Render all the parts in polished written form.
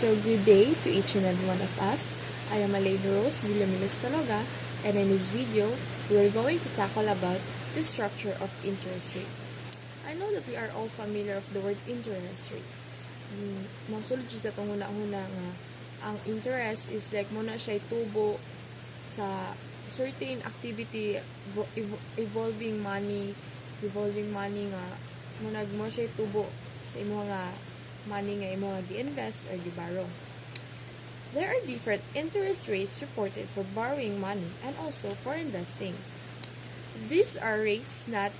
So good day to each and every one of us. I am Elaine Rose Villamilis Taloga, and in this video, we are going to tackle about the structure of interest rate. I know that we are all familiar of the word interest rate. Masulod siya sa itong huna-huna nga ang interest is like muna siya tubo sa certain activity evolving money nga munag mo siya tubo sa imo nga money nga imo gi-invest or gi-borrow. There are different interest rates reported for borrowing money and also for investing. These are rates not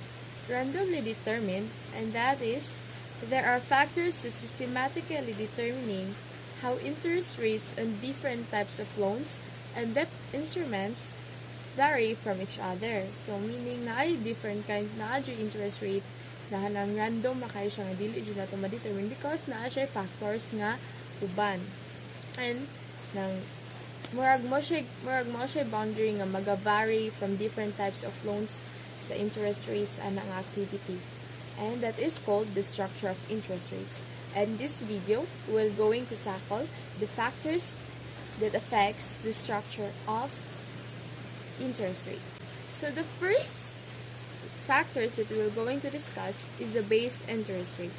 randomly determined, and that is, there are factors that systematically determining how interest rates on different types of loans and debt instruments vary from each other. So, meaning na ay different kind na adyo interest rate na hanang random na kayo siya nga dili dyan na ito ma-determine because na siya factors nga uban. And, murag mo siya boundary nga mag-vary from different types of loans sa interest rates and ang activity. And that is called the structure of interest rates. And this video, we're going to tackle the factors that affects the structure of interest rate. So the first factors that we're going to discuss is the base interest rate.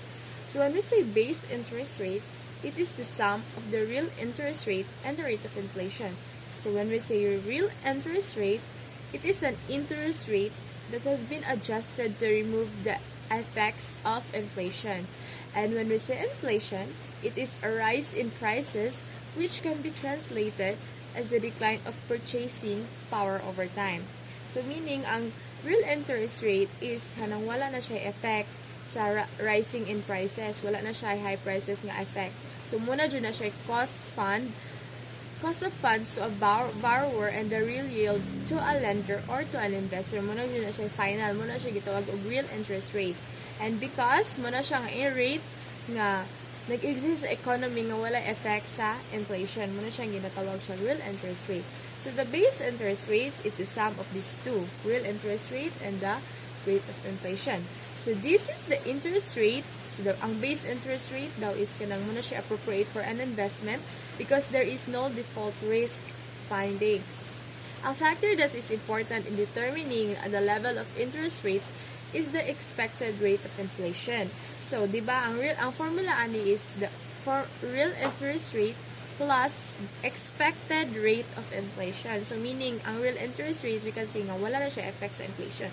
So when we say base interest rate, it is the sum of the real interest rate and the rate of inflation. So when we say real interest rate, it is an interest rate that has been adjusted to remove the effects of inflation. And when we say inflation, it is a rise in prices which can be translated as the decline of purchasing power over time. So meaning ang real interest rate is hanang wala na siya effect sa rising in prices, wala na siya high prices nga effect. So muna dyan na siya cost of funds to a borrower and the real yield to a lender or to an investor. Muna dyan na siya final, muna siya gitawag og real interest rate. And because muna siya nga rate nga nag-exist sa economy nga wala effect sa inflation, muna siya ginatawag siya real interest rate. So the base interest rate is the sum of these two, real interest rate and the rate of inflation. So this is the interest rate. So ang base interest rate daw is kanang muna siya appropriate for an investment because there is no default risk findings. A factor that is important in determining the level of interest rates is the expected rate of inflation. So, di ba, ang formula ani is the for real interest rate plus expected rate of inflation. So, meaning, ang real interest rate, we can say nga wala na siya effect sa inflation.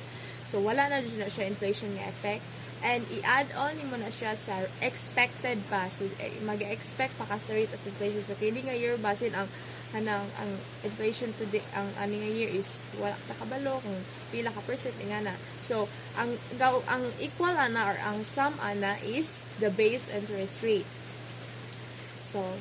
So, wala na siya inflation nga effect. And, i-add on mo na siya sa expected pa. So, mag-expect pa ka sa rate of inflation. So, kaya nga year basin ang inflation today, ang aning nga year is wala takabalo kung pila ka percent nga na. So, ang equal ana or ang sum ana is the base interest rate. So,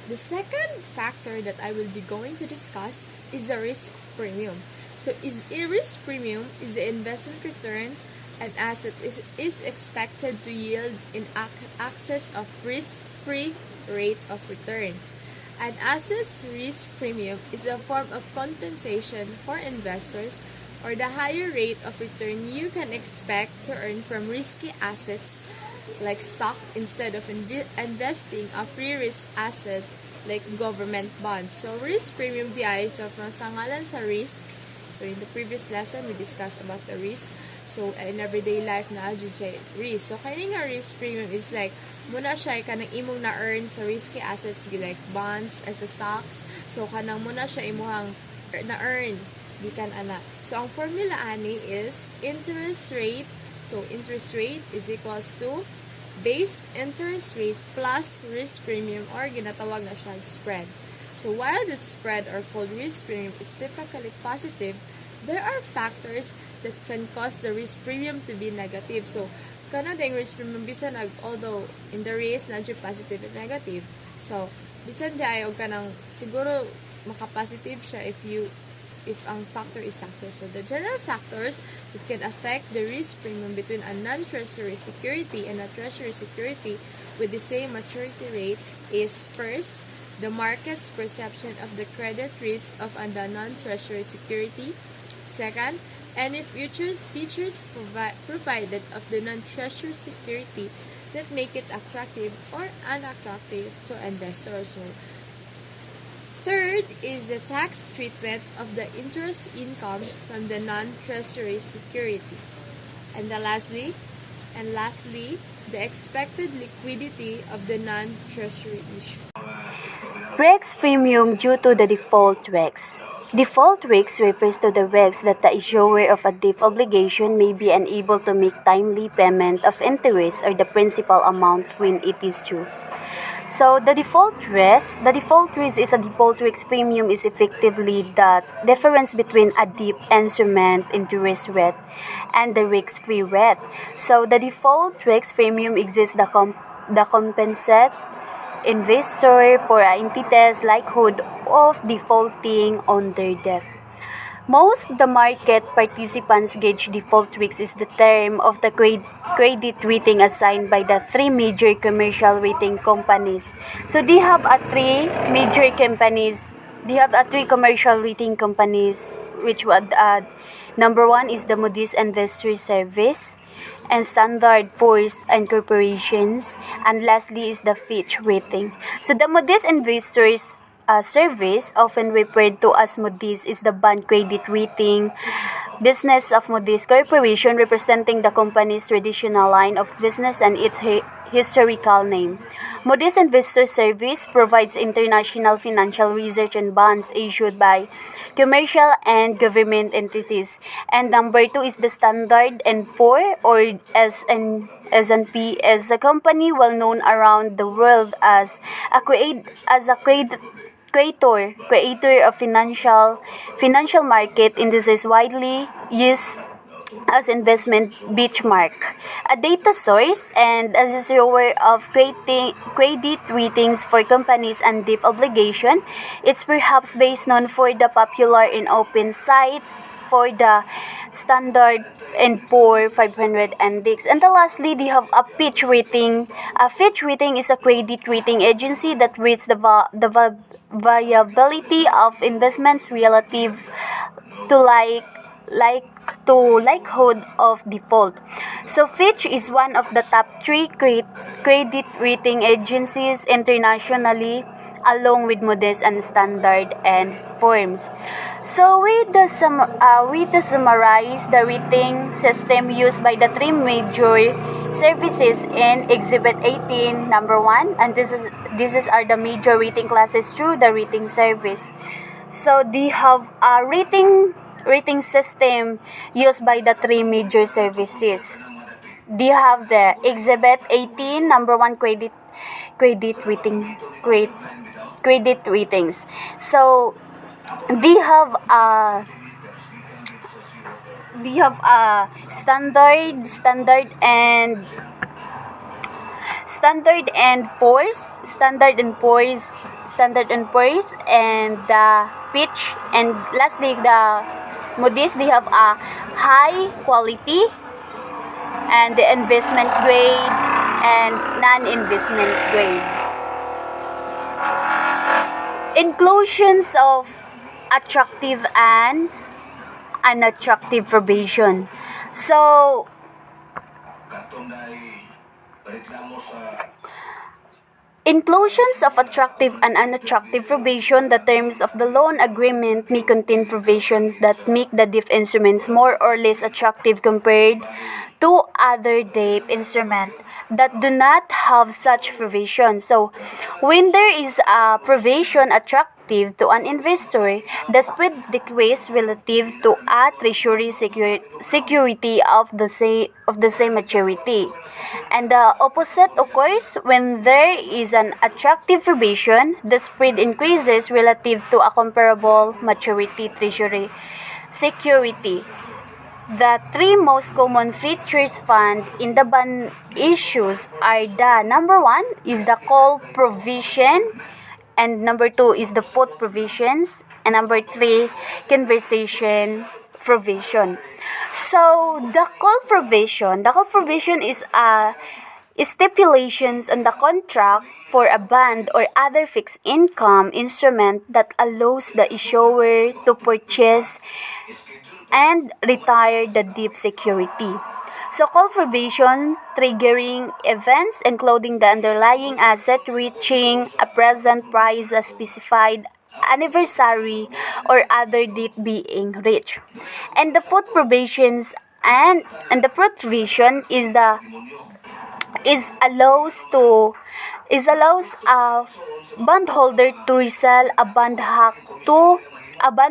the second factor that I will be going to discuss is the risk premium. So, risk premium is the investment return an asset is expected to yield in excess of risk-free rate of return. An asset's risk premium is a form of compensation for investors or the higher rate of return you can expect to earn from risky assets like stock instead of investing a free risk asset like government bonds. So risk premium di so from sangalan sa risk. So in the previous lesson we discussed about the risk. So in everyday life na adjudge risk. So kaya nga risk premium is like muna siya kanang imong na-earn sa risky assets like bonds as a stocks. So kanang muna siya imuhang na-earn gikan ana. So ang formula ani is interest rate. So interest rate is equals to base interest rate plus risk premium or ginatawag na siya spread. So while the spread or called risk premium is typically positive, there are factors that can cause the risk premium to be negative. So kana ding risk premium bisan although in the race na positive and negative. So bisan di ayo kanang siguro maka-positive siya if ang factor is factor. So the general factors that can affect the risk premium between a non-treasury security and a treasury security with the same maturity rate is first, the market's perception of the credit risk of a non-treasury security. Second, any features provided of the non-treasury security that make it attractive or unattractive to investors. So, third is the tax treatment of the interest income from the non-treasury security. And lastly, the expected liquidity of the non-treasury issue. Rex premium due to the default regs. Default regs refers to the regs that the issuer of a debt obligation may be unable to make timely payment of interest or the principal amount when it is due. So the default risk is a default risk premium is effectively the difference between a debt instrument interest rate and the risk-free rate. So the default risk premium exists the compensate investor for entities likelihood of defaulting on their debt. Most the market participants gauge default risk is the term of the credit rating assigned by the three major commercial rating companies. So they have a three major companies. They have a three commercial rating companies, which would number one is the Moody's Investor Service, and Standard Poor's and Corporations, and lastly is the Fitch rating. So the Moody's Investors Service, often referred to as Moody's, is the bond credit rating business of Moody's Corporation, representing the company's traditional line of business and its historical name. Moody's Investor Service provides international financial research and bonds issued by commercial and government entities. And number two is the Standard and Poor, or S&P, is a company well known around the world as a creator of financial market indices widely used as investment benchmark, a data source, and as a issuer of credit ratings for companies and debt obligation. It's perhaps best known for the popular and open site for the Standard and Poor 500 index. And lastly, they have a Fitch rating. A Fitch rating is a credit rating agency that rates the viability of investments relative to likelihood of default. So Fitch is one of the top three credit rating agencies internationally, along with Moody's and Standard and Poor's. So with the summarize the rating system used by the three major services in Exhibit 18, number 1, and this are the major rating classes through the rating service. So they have a rating system used by the three major services. They have the Exhibit 18, number 1, credit ratings. So they have a standard and Poor's, and the Fitch, and lastly the Moody's. They have a high quality and the investment grade and non-investment grade. Inclusions of attractive and unattractive probation. So inclusions of attractive and unattractive probation. The terms of the loan agreement may contain provisions that make the debt instruments more or less attractive compared to other debt instruments that do not have such provision. So, when there is a provision attractive to an investor, the spread decreases relative to a treasury security of the same maturity. And the opposite occurs when there is an attractive provision, the spread increases relative to a comparable maturity treasury security. The three most common features found in the bond issues are the number 1 is the call provision, and number 2 is the put provisions, and number 3 conversation provision. So the call provision is stipulations on the contract for a bond or other fixed income instrument that allows the issuer to purchase and retire the debt security. So call for vision triggering events including the underlying asset reaching a present price, a specified anniversary, or other date being reached. And the put provisions and the put provision is allows a bondholder to resell a bond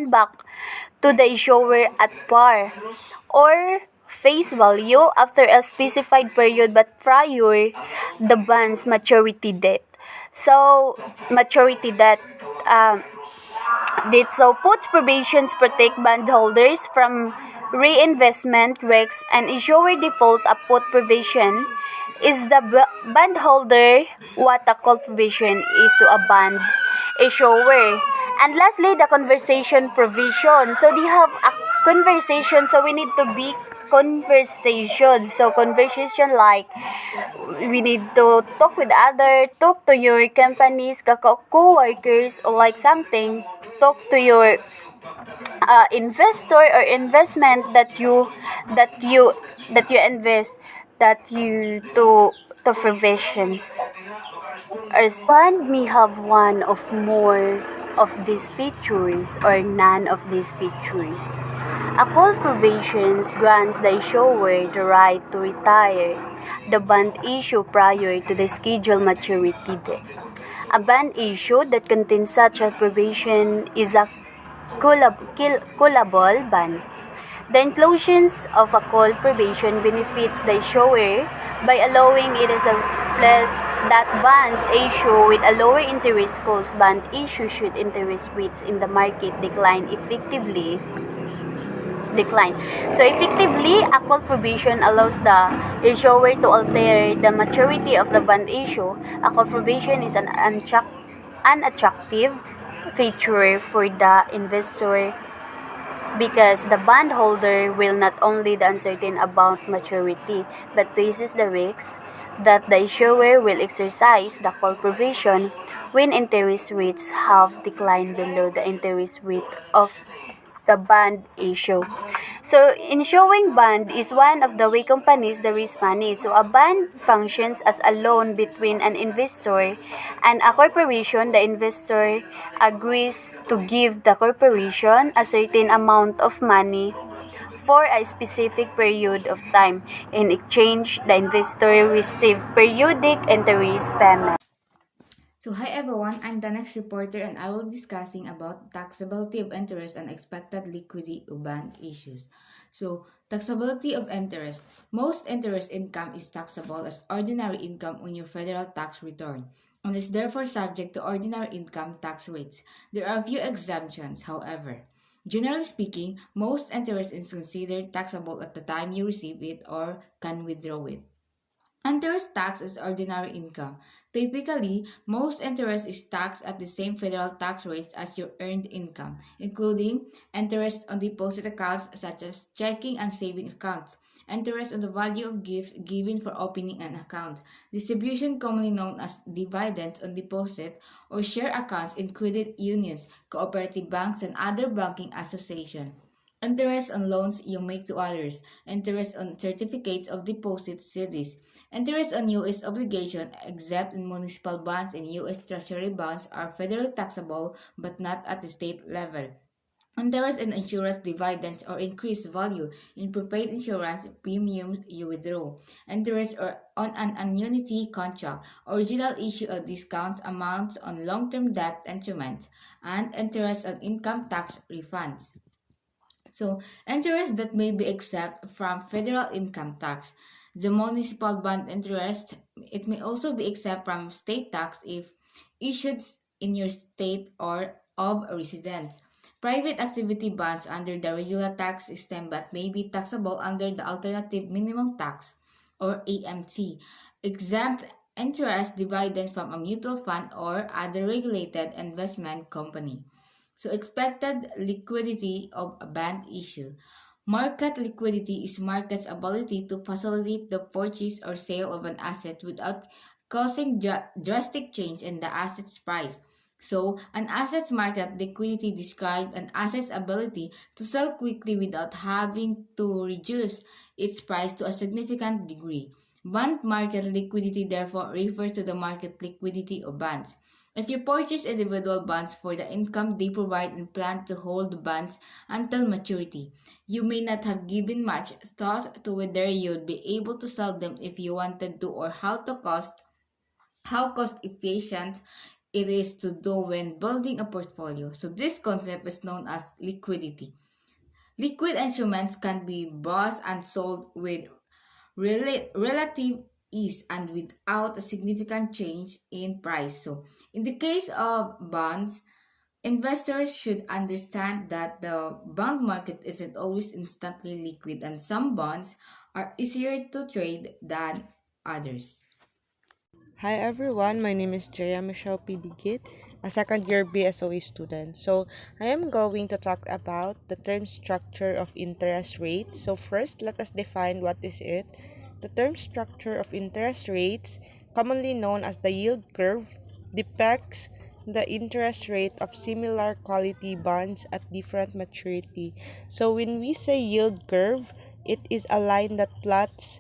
back to the issuer at par or face value after a specified period but prior the bond's maturity date. So maturity um, date. So put provisions protect bondholders from reinvestment risks and issuer default. A put provision is the bondholder what a call provision is to a bond issuer. And lastly, the conversation provision. So they have a conversation. So we need to be conversation. So conversation like we need to talk to your company's co-workers or like something, talk to your investor or investment that you that you invest that you to provisions. Or one may have one of more of these features or none of these features. A call for provisions grants the issuer the right to retire the bond issue prior to the scheduled maturity date. A bond issue that contains such a provision is a callable bond. The inclusions of a call provision benefits the issuer by allowing it as a plus that bonds issue with a lower interest cost bond issue should interest rates in the market decline. So effectively, a call provision allows the issuer to alter the maturity of the bond issue. A call provision is an unattractive feature for the investor because the bondholder will not only the uncertain about maturity but faces the risks that the issuer will exercise the call provision when interest rates have declined below the interest rate of the bond issue. So, issuing bond is one of the way companies the raise money. So, a bond functions as a loan between an investor and a corporation. The investor agrees to give the corporation a certain amount of money for a specific period of time. In exchange, the investor receives periodic interest payment. So hi everyone, I'm the next reporter and I will be discussing about taxability of interest and expected liquidity of bond issues. So taxability of interest. Most interest income is taxable as ordinary income on your federal tax return and is therefore subject to ordinary income tax rates. There are few exemptions, however. Generally speaking, most interest is considered taxable at the time you receive it or can withdraw it. Interest tax is ordinary income. Typically, most interest is taxed at the same federal tax rates as your earned income, including interest on deposit accounts such as checking and saving accounts, interest on the value of gifts given for opening an account, distribution commonly known as dividends on deposit or share accounts in credit unions, cooperative banks, and other banking associations. Interest on loans you make to others, interest on certificates of deposit CDs, interest on U.S. obligation except in municipal bonds and U.S. Treasury bonds are federally taxable but not at the state level. Interest in insurance dividends or increased value in prepaid insurance premiums you withdraw. Interest or on an annuity contract, original issue of discount amounts on long-term debt instruments, and interest on income tax refunds. So, interest that may be exempt from federal income tax. The municipal bond interest, it may also be exempt from state tax if issued in your state or of residence. Private activity bonds under the regular tax system but may be taxable under the alternative minimum tax or AMT. Exempt interest dividends from a mutual fund or other regulated investment company. So expected liquidity of a bond issue. Market liquidity is market's ability to facilitate the purchase or sale of an asset without causing drastic change in the asset's price. So, an assets market liquidity describes an asset's ability to sell quickly without having to reduce its price to a significant degree. Bond market liquidity therefore refers to the market liquidity of bonds. If you purchase individual bonds for the income they provide and plan to hold the bonds until maturity, you may not have given much thought to whether you'd be able to sell them if you wanted to or how cost efficient it is to do when building a portfolio. So this concept is known as liquidity. Liquid instruments can be bought and sold with relative ease and without a significant change in price. So in the case of bonds, investors should understand that the bond market isn't always instantly liquid and some bonds are easier to trade than others. Hi everyone, my name is Jaya Michelle Pidigit, a second year BSOE student. So, I am going to talk about the term structure of interest rate. So, first, let us define what is it. The term structure of interest rates, commonly known as the yield curve, depicts the interest rate of similar quality bonds at different maturity. So, when we say yield curve, it is a line that plots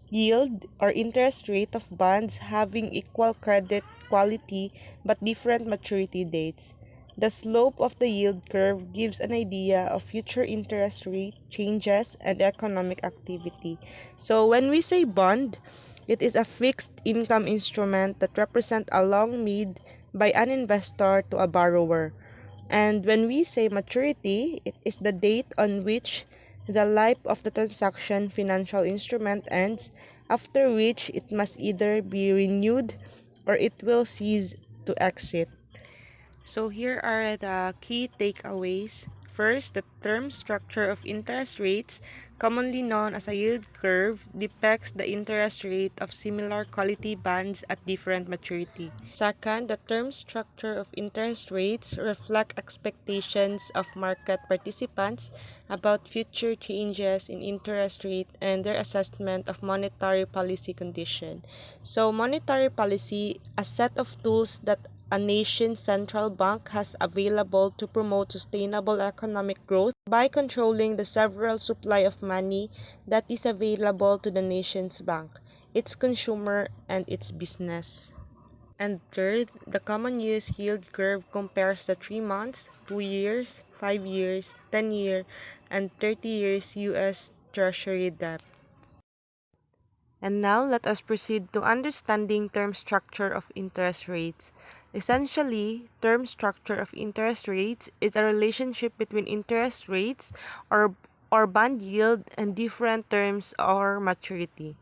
yield or interest rate of bonds having equal credit quality but different maturity dates. The slope of the yield curve gives an idea of future interest rate changes and economic activity. So when we say bond, it is a fixed income instrument that represents a loan made by an investor to a borrower. And when we say maturity, it is the date on which the life of the transaction financial instrument ends, after which it must either be renewed or it will cease to exist. So here are the key takeaways. First, the term structure of interest rates, commonly known as a yield curve, depicts the interest rate of similar quality bonds at different maturity. Second, the term structure of interest rates reflect expectations of market participants about future changes in interest rate and their assessment of monetary policy condition. So, monetary policy, a set of tools that a nation's central bank has available to promote sustainable economic growth by controlling the several supply of money that is available to the nation's bank, its consumer, and its business. And third, the common use yield curve compares the 3 months, 2 years, 5 years, 10-year, and 30 years U.S. Treasury debt. And now let us proceed to understanding term structure of interest rates. Essentially, term structure of interest rates is a relationship between interest rates or bond yield and different terms or maturity.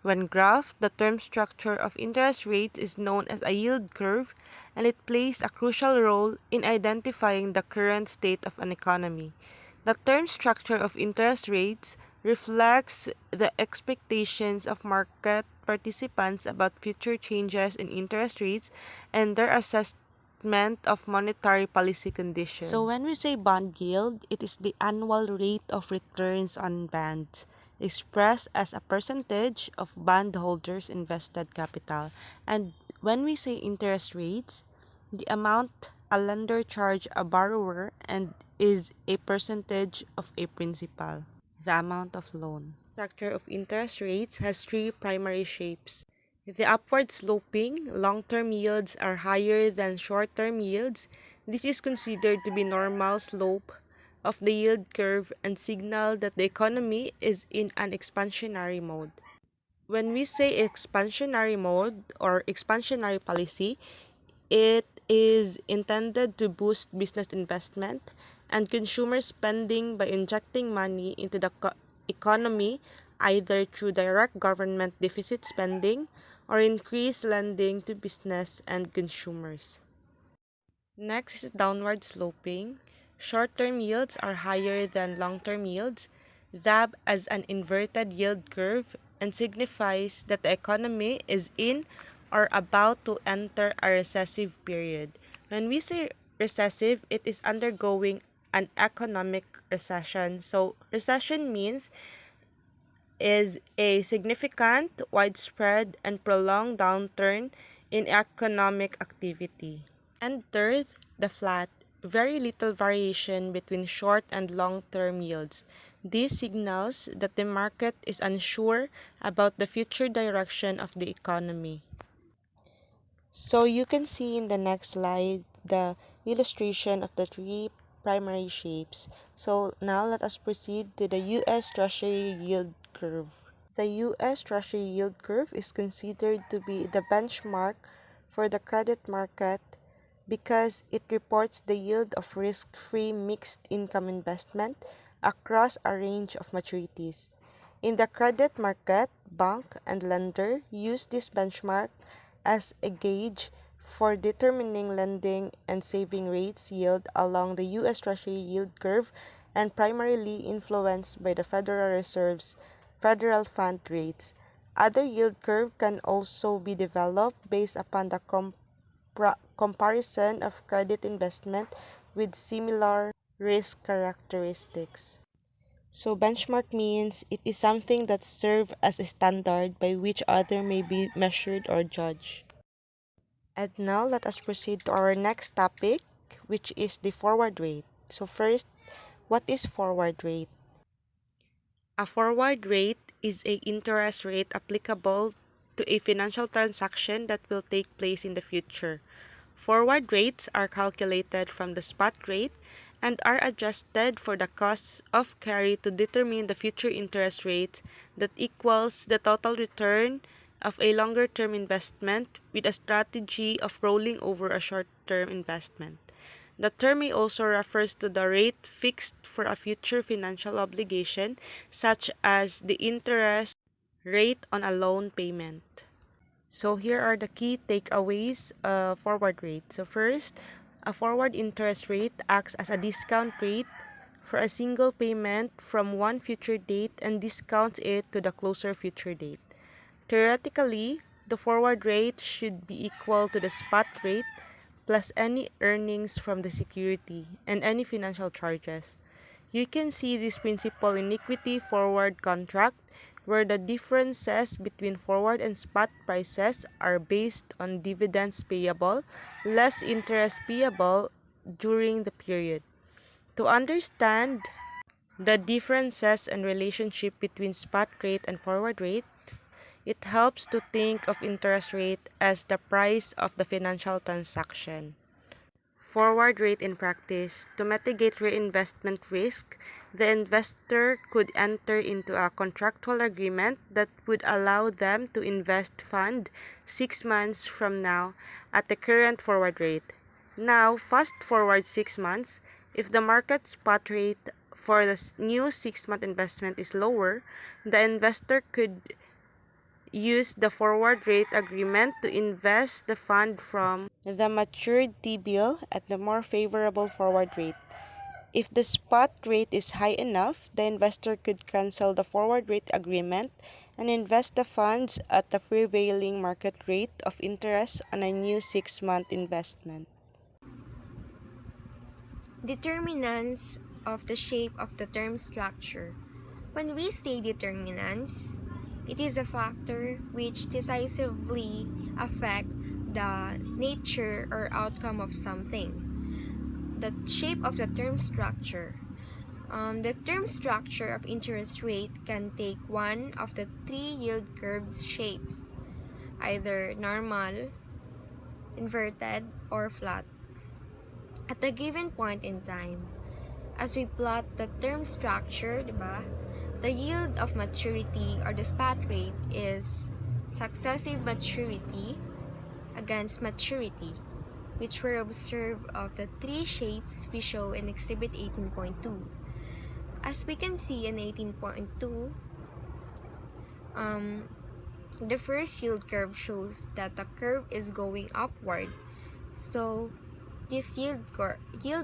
When graphed, the term structure of interest rates is known as a yield curve, and it plays a crucial role in identifying the current state of an economy. The term structure of interest rates reflects the expectations of market participants about future changes in interest rates and their assessment of monetary policy conditions. So when we say bond yield, it is the annual rate of returns on bonds expressed as a percentage of bondholders' invested capital. And when we say interest rates, the amount a lender charge a borrower and is a percentage of a principal, the amount of loan. Structure of interest rates has three primary shapes. The upward sloping, long-term yields are higher than short-term yields. This is considered to be normal slope of the yield curve and signal that the economy is in an expansionary mode. When we say expansionary mode or expansionary policy, it is intended to boost business investment and consumer spending by injecting money into the economy either through direct government deficit spending or increased lending to business and consumers. Next is downward sloping. Short-term yields are higher than long-term yields, that as an inverted yield curve and signifies that the economy is in or about to enter a recessive period. When we say recessive, it is undergoing an economic recession. So recession means is a significant, widespread, and prolonged downturn in economic activity. And third, the flat, very little variation between short and long-term yields. This signals that the market is unsure about the future direction of the economy. So you can see in the next slide the illustration of the three primary shapes. So now let us proceed to the US Treasury yield curve. The US Treasury yield curve is considered to be the benchmark for the credit market because it reports the yield of risk-free mixed income investment across a range of maturities. In the credit market, bank and lender use this benchmark as a gauge for determining lending and saving rates yield along the US Treasury yield curve and primarily influenced by the Federal Reserve's federal fund rates. Other yield curve can also be developed based upon the comparison of credit investment with similar risk characteristics. So benchmark means it is something that serves as a standard by which other may be measured or judged. And now let us proceed to our next topic, which is the forward rate. So first, what is forward rate? A forward rate is a interest rate applicable to a financial transaction that will take place in the future. Forward rates are calculated from the spot rate and are adjusted for the costs of carry to determine the future interest rate that equals the total return of a longer-term investment with a strategy of rolling over a short-term investment. The term may also refers to the rate fixed for a future financial obligation, such as the interest rate on a loan payment. So here are the key takeaways of forward rate. So first, a forward interest rate acts as a discount rate for a single payment from one future date and discounts it to the closer future date. Theoretically, the forward rate should be equal to the spot rate plus any earnings from the security and any financial charges. You can see this principle in equity forward contract where the differences between forward and spot prices are based on dividends payable less interest payable during the period. To understand the differences and relationship between spot rate and forward rate, it helps to think of interest rate as the price of the financial transaction. Forward rate in practice. To mitigate reinvestment risk, the investor could enter into a contractual agreement that would allow them to invest fund 6 months from now at the current forward rate. Now, fast forward 6 months, if the market spot rate for the new 6-month investment is lower, the investor could use the forward rate agreement to invest the fund from the matured T-bill at the more favorable forward rate. If the spot rate is high enough, the investor could cancel the forward rate agreement and invest the funds at the prevailing market rate of interest on a new 6-month investment. Determinants of the shape of the term structure. When we say determinants, it is a factor which decisively affect the nature or outcome of something. The shape of the term structure. The term structure of interest rate can take one of the three yield curves shapes, either normal, inverted, or flat. At a given point in time, as we plot the term structure, diba, the yield of maturity or the spot rate is successive maturity against maturity, which were observed of the three shapes we show in Exhibit 18.2. As we can see in 18.2, the first yield curve shows that the curve is going upward. So, this yield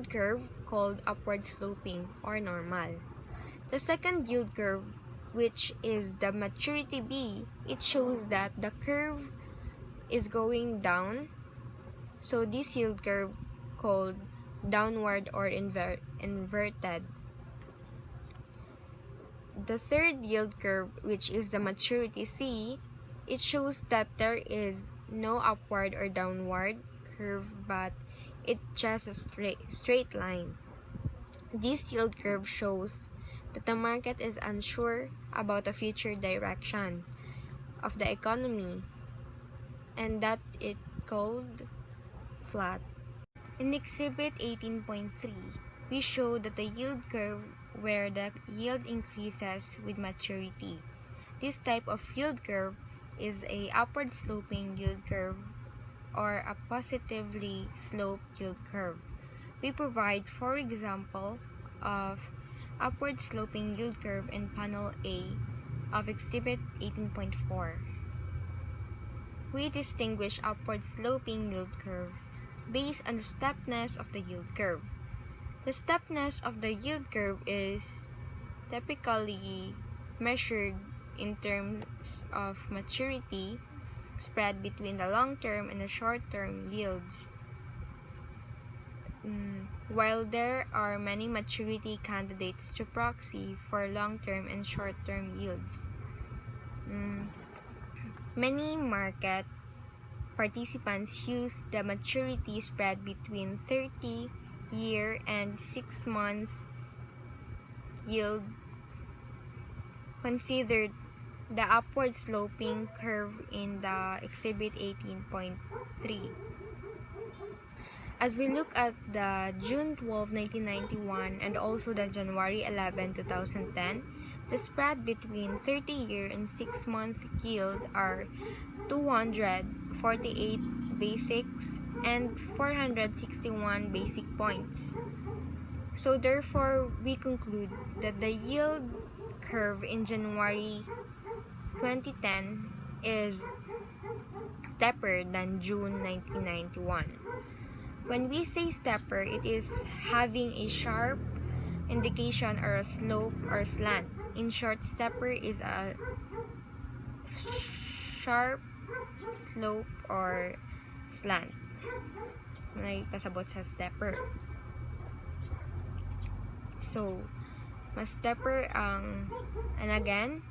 curve called upward sloping or normal. The second yield curve, which is the maturity B, it shows that the curve is going down. So this yield curve called downward or inverted. The third yield curve, which is the maturity C, it shows that there is no upward or downward curve, but it's just a straight line. This yield curve shows that the market is unsure about the future direction of the economy and that it called flat. In Exhibit 18.3, we show that the yield curve where the yield increases with maturity. This type of yield curve is a upward sloping yield curve or a positively sloped yield curve. We provide 4 examples of upward sloping yield curve in panel A of Exhibit 18.4. We distinguish upward sloping yield curve based on the steepness of the yield curve. The steepness of the yield curve is typically measured in terms of maturity spread between the long-term and the short-term yields. While there are many maturity candidates to proxy for long-term and short-term yields, many market participants use the maturity spread between 30-year and 6-month yield considered the upward sloping curve in the Exhibit 18.3. As we look at the June 12, 1991 and also the January 11, 2010, the spread between 30-year and 6-month yield are 248 basics and 461 basic points. So therefore, we conclude that the yield curve in January 2010 is steeper than June 1991. When we say steeper, it is having a sharp indication or a slope or slant. In short, steeper is a sharp slope or slant. May pasabot sa stepper. So, mas stepper ang, and again,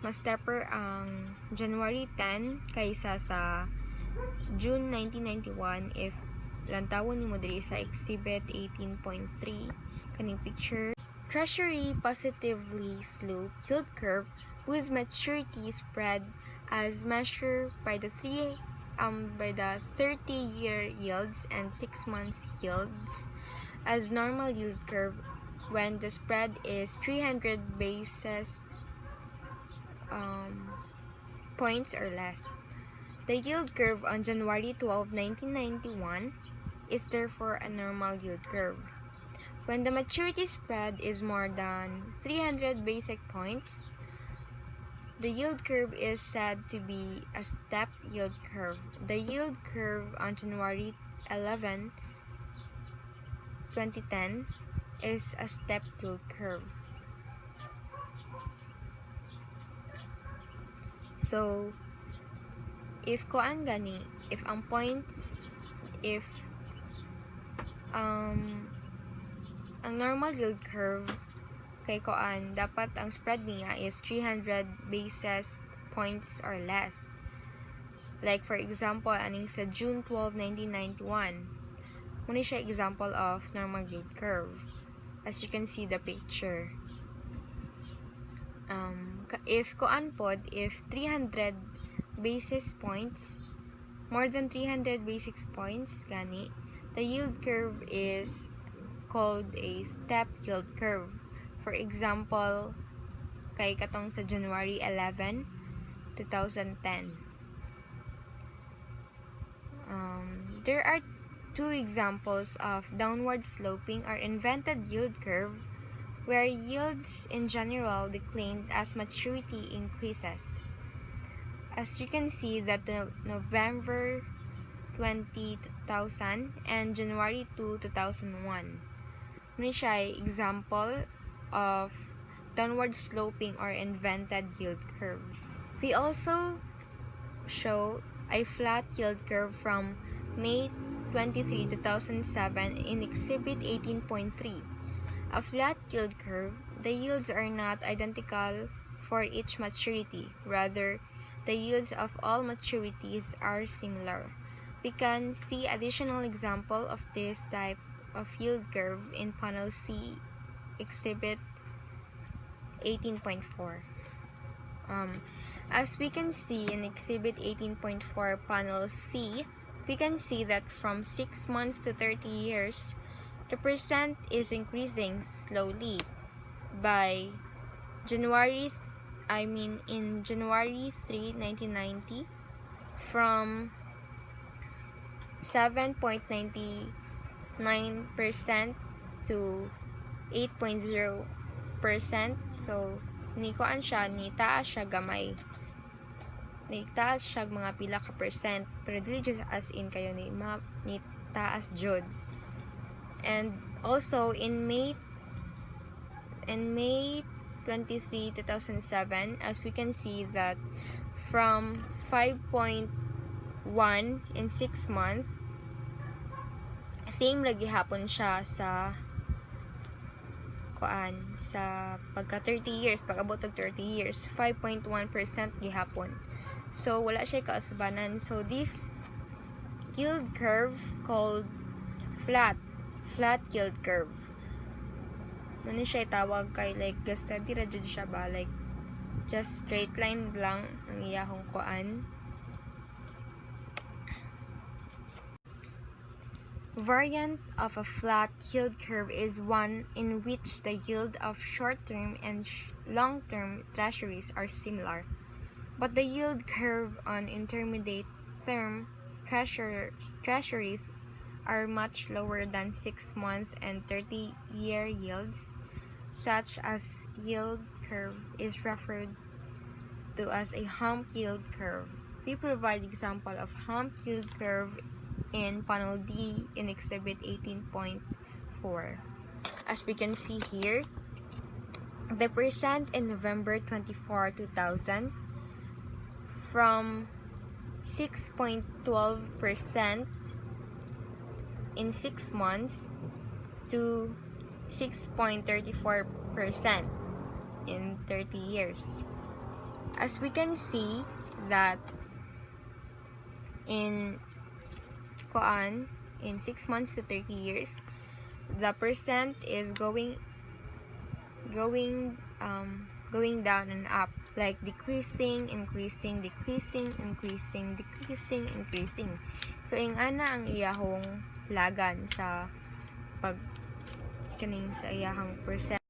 mas stepper ang January 10 kaysa sa June 1991 if lantawon nimo diri sa Exhibit 18.3 kaning picture. Treasury positively sloped yield curve whose maturity spread as measured by the 30-year yields and 6 months yields as normal yield curve when the spread is 300 basis points or less. The yield curve on January 12, 1991 is therefore a normal yield curve. When the maturity spread is more than 300 basic points, the yield curve is said to be a step yield curve. The yield curve on January 11, 2010 is a step yield curve. So, if ang points, if ang normal yield curve kay dapat ang spread niya is 300 basis points or less. Like for example, aning sa June 12, 1991, muna siya example of normal yield curve. As you can see the picture. If 300 basis points, more than 300 basis points gani, the yield curve is called a step yield curve. For example, kay katong sa January 11, 2010. There are 2 examples of downward sloping or inverted yield curve where yields in general declined as maturity increases. As you can see that the November 20, 2000 and January 2, 2001. Muna siya example of downward sloping or inverted yield curves. We also show a flat yield curve from May 23, 2007 in Exhibit 18.3. A flat yield curve, the yields are not identical for each maturity. Rather, the yields of all maturities are similar. We can see additional example of this type of yield curve in panel C, exhibit 18.4. As we can see in exhibit 18.4 panel C, we can see that from 6 months to 30 years, the percent is increasing slowly. By in January 3, 1990, from 7.99% to 8.0%. So nikuan siya, ni taas siya gamay. Ni taas siya mga pila ka percent, pero dili jud as in kayo ni taas jud. And also in May 23, 2007, as we can see that from 5.1 in 6 months, same lagi hapon siya sa pagka 30 years, pag abot og 30 years, 5.1% gihapon. So wala siya kaasbanan. So this yield curve called flat yield curve. Ano siya tawag kay like study ra jud siya ba, like just straight line lang ang iyahong kuan. Variant of a flat yield curve is one in which the yield of short-term and long-term treasuries are similar, but the yield curve on intermediate term treasuries are much lower than 6-month and 30-year yields. Such as yield curve is referred to as a hump yield curve. We provide example of hump yield curve in panel D in exhibit 18.4. As we can see here, the percent in November 24, 2000 from 6.12% in 6 months to 6.34% in 30 years. As we can see that in 6 months to 30 years, the percent is going down and up, like decreasing, increasing, decreasing, increasing, decreasing, increasing. So ing ana ang iyahong lagan sa sa iyahang percent.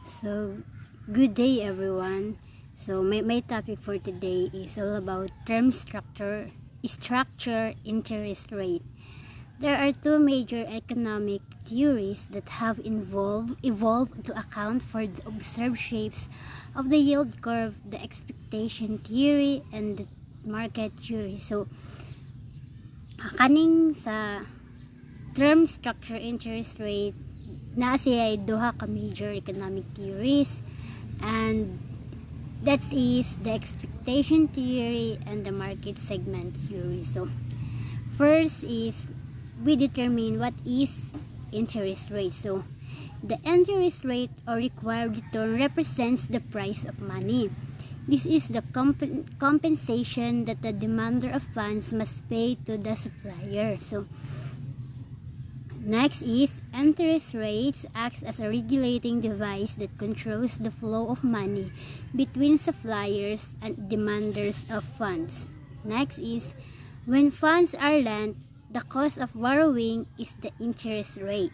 So, good day everyone. So, my topic for today is all about term structure interest rate. There are two major economic theories that have evolved to account for the observed shapes of the yield curve, the expectation theory and the market theory. So, kaning sa term structure interest rate, na siya duha ka major economic theories, and that is the expectation theory and the market segment theory. So first is we determine what is interest rate. So the interest rate or required return represents the price of money. This is the compensation that the demander of funds must pay to the supplier. So next is interest rates acts as a regulating device that controls the flow of money between suppliers and demanders of funds. Next is when funds are lent, the cost of borrowing is the interest rate.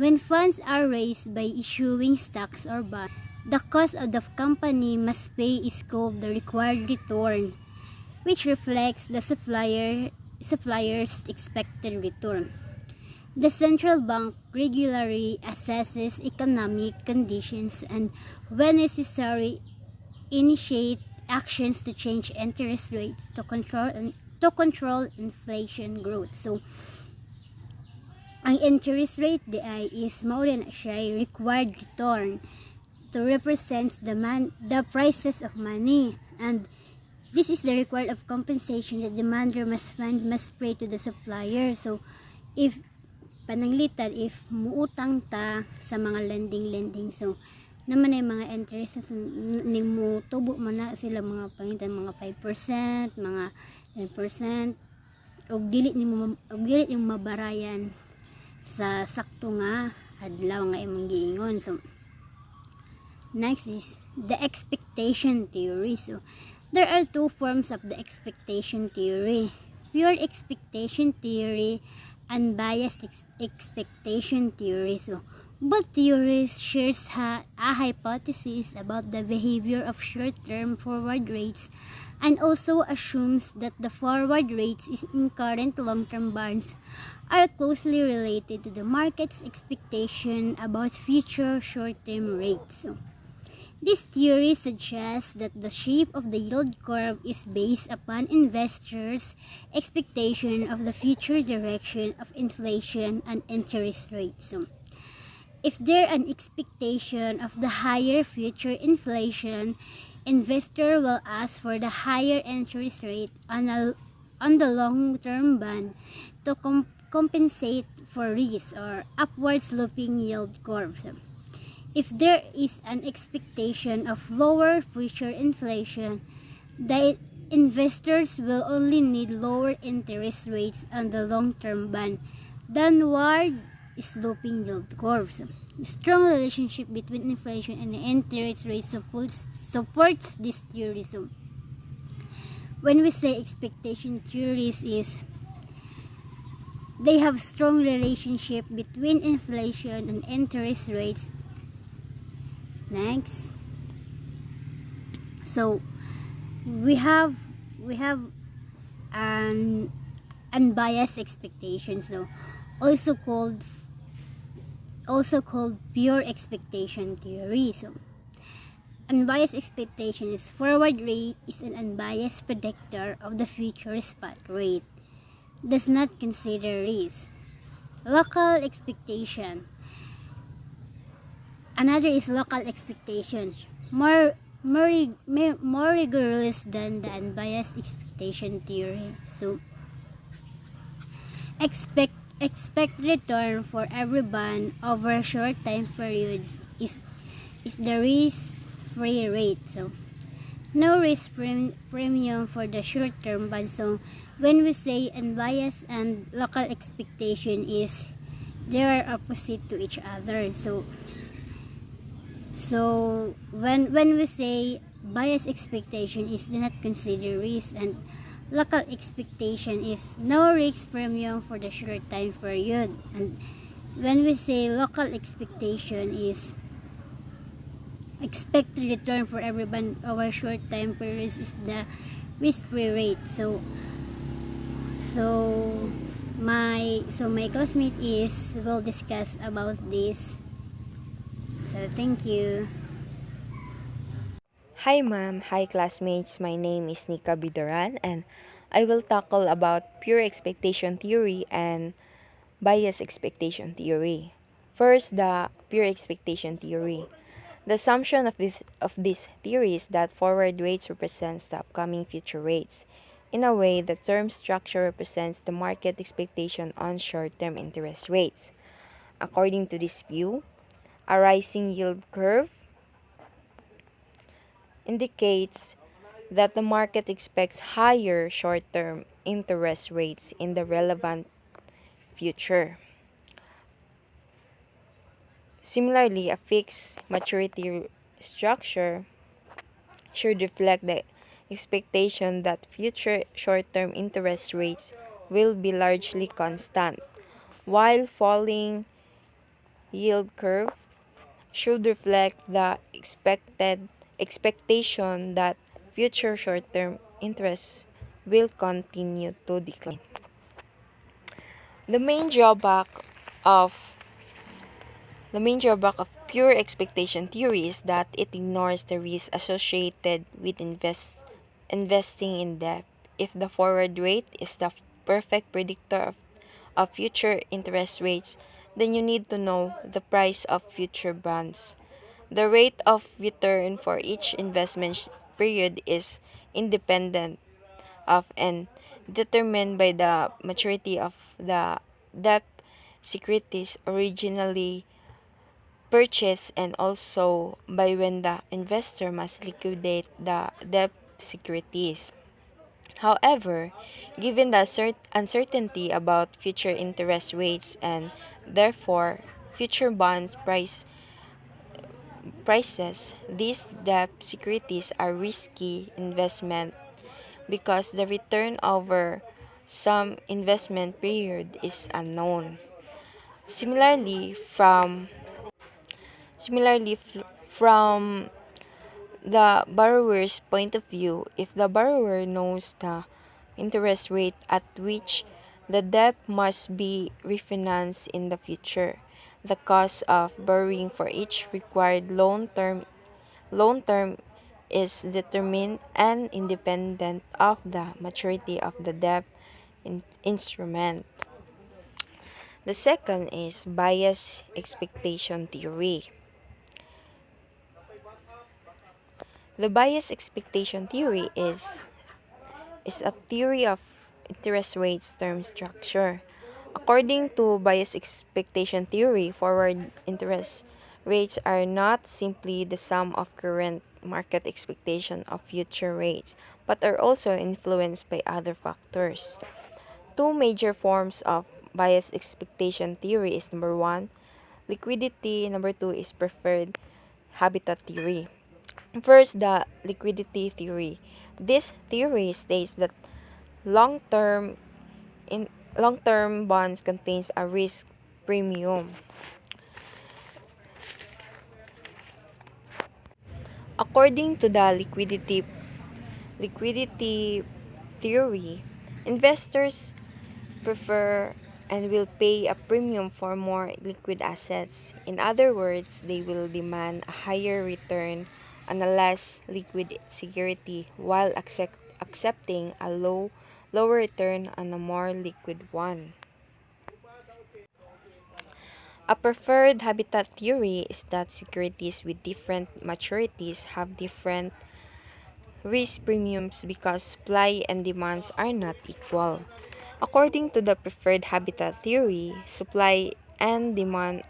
When funds are raised by issuing stocks or bonds, the cost of the company must pay is called the required return, which reflects the supplier's expected return. The central bank regularly assesses economic conditions and, when necessary, initiate actions to change interest rates to control inflation growth. So, ang interest rate is mao din siya required return to represent the prices of money, and this is the required of compensation that demander must pay to the supplier. So, if pananglitan, if muutang ta sa mga lending, so naman ay mga interest ni mo tubo man na sila mga pangitan mga 5%, mga 10%, og dili nimo mabarayan sa sakto nga adlaw nga imong giingon. So next is the expectation theory. So there are two forms of the expectation theory: pure expectation theory and biased expectation theory. So both theories shares a hypothesis about the behavior of short-term forward rates and also assumes that the forward rates in current long-term bonds are closely related to the market's expectation about future short-term rates. So this theory suggests that the shape of the yield curve is based upon investors' expectation of the future direction of inflation and interest rates. So if there an expectation of the higher future inflation, investor will ask for the higher interest rate on the long-term bond to compensate for risk or upward sloping yield curve. If there is an expectation of lower future inflation, the investors will only need lower interest rates on the long-term bond downward sloping yield curves. The strong relationship between inflation and the interest rate supports this theory. So when we say expectation theories is they have strong relationship between inflation and interest rates. Next. So we have an unbiased expectation, so also called pure expectation theory. So unbiased expectation is forward rate is an unbiased predictor of the future spot rate, does not consider risk. Local expectation. Another is local expectation, more rigorous than the unbiased expectation theory. So expect return for every bond over short time periods is the risk-free rate. So no risk premium for the short-term bond. So when we say unbiased and local expectation is they are opposite to each other. So when we say bias expectation is do not consider risk, and local expectation is no risk premium for the short time period. And when we say local expectation is expected return for every bond over short time periods is the risk-free rate. So my classmate will discuss about this. So thank you. Hi ma'am, hi classmates, my name is Nika Bidoran and I will tackle about pure expectation theory and bias expectation theory. First, the pure expectation theory. The assumption of this theory is that forward rates represents the upcoming future rates. In a way, the term structure represents the market expectation on short-term interest rates. According to this view, a rising yield curve indicates that the market expects higher short-term interest rates in the relevant future. Similarly, a fixed maturity structure should reflect the expectation that future short-term interest rates will be largely constant, while falling yield curve should reflect the expectation that future short-term interest will continue to decline. The main drawback of pure expectation theory is that it ignores the risk associated with investing in debt. If the forward rate is the perfect predictor of future interest rates, then you need to know the price of future bonds. The rate of return for each investment period is independent of and determined by the maturity of the debt securities originally purchased and also by when the investor must liquidate the debt securities. However, given the uncertainty about future interest rates and therefore future prices, these debt securities are risky investment because the return over some investment period is unknown. Similarly, from the borrower's point of view, if the borrower knows the interest rate at which the debt must be refinanced in the future, the cost of borrowing for each required loan term is determined and independent of the maturity of the debt instrument. The second is bias expectation theory. The bias expectation theory is a theory of interest rates term structure. According to bias expectation theory, forward interest rates are not simply the sum of current market expectation of future rates, but are also influenced by other factors. Two major forms of bias expectation theory is number one, liquidity, number two is preferred habitat theory. First, the liquidity theory. This theory states that long-term in long-term bonds contains a risk premium. According to the liquidity theory, investors prefer and will pay a premium for more liquid assets. In other words, they will demand a higher return on a less liquid security while accepting a lower return on a more liquid one. A preferred habitat theory is that securities with different maturities have different risk premiums because supply and demands are not equal. According to the preferred habitat theory, supply and demand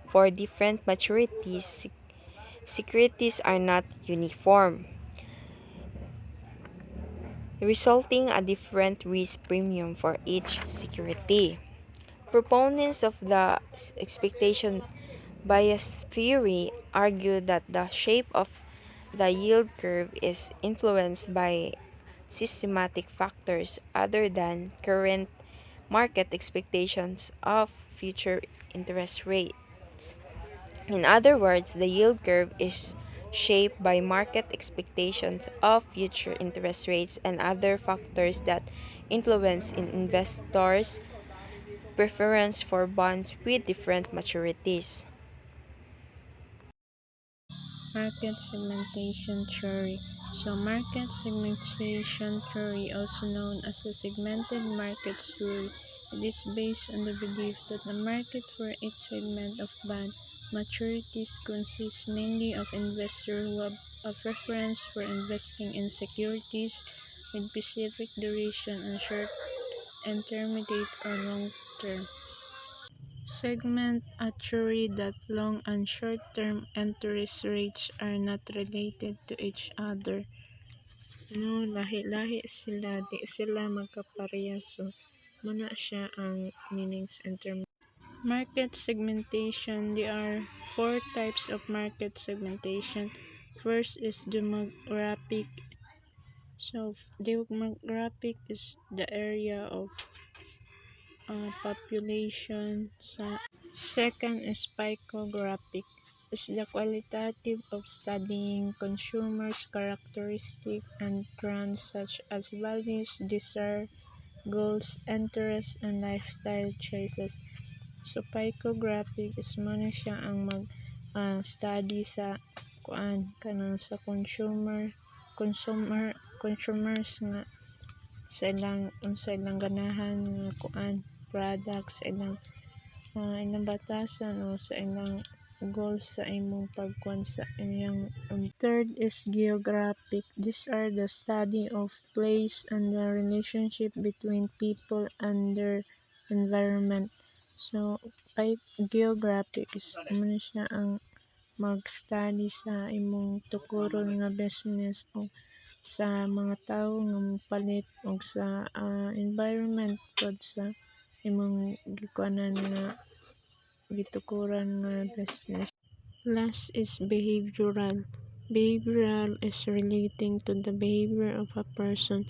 for different maturities securities are not uniform, resulting a different risk premium for each security. Proponents of the expectation bias theory argue that the shape of the yield curve is influenced by systematic factors other than current market expectations of future interest rates. In other words, the yield curve is shaped by market expectations of future interest rates and other factors that influence in investors' preference for bonds with different maturities. Market segmentation theory. So, market segmentation theory, also known as the segmented markets theory, it is based on the belief that the market for each segment of bond maturities consists mainly of investors who have a preference for investing in securities with specific duration and short, intermediate, or long term. Segment a theory that long and short-term interest rates are not related to each other. No, lahi-lahi sila, di sila magkapareha. So, muna siya ang meanings and term. Market segmentation. There are four types of market segmentation. First is demographic. So, demographic is the area of population. Second is psychographic, is the qualitative of studying consumers' characteristics and trends such as values, desire, goals, interests, and lifestyle choices. So psychographic is man siya ang study sa kanang sa consumers nga sa ilang ganahan nga products sa ilang batasan o sa ilang goals sa imong pagkuan sa inyong third is geographic. These are the study of place and the relationship between people and their environment. So geographic is man siya ang mag-study sa imong tukuron nga business o sa mga tawo nga mopalit og sa environment pod sa imong gikuanan nga gitukuran nga business. Last is behavioral. Behavioral is relating to the behavior of a person.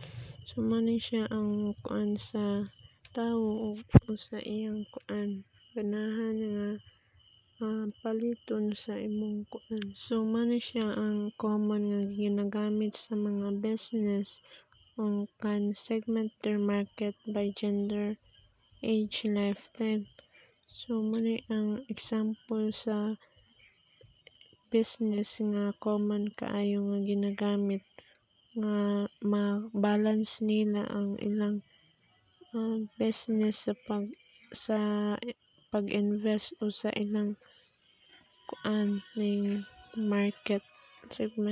So, mani siya ang kuan sa tao o sa iyang kuan. Ganahan nga paliton sa imong kuan. So, mani siya ang common nga ginagamit sa mga business o can segment their market by gender, age, lifestyle. So, mani ang example sa business nga common kaayo nga ginagamit nga ma-balance nila ang ilang business sa pag-invest o sa ilang kuan ning market segment.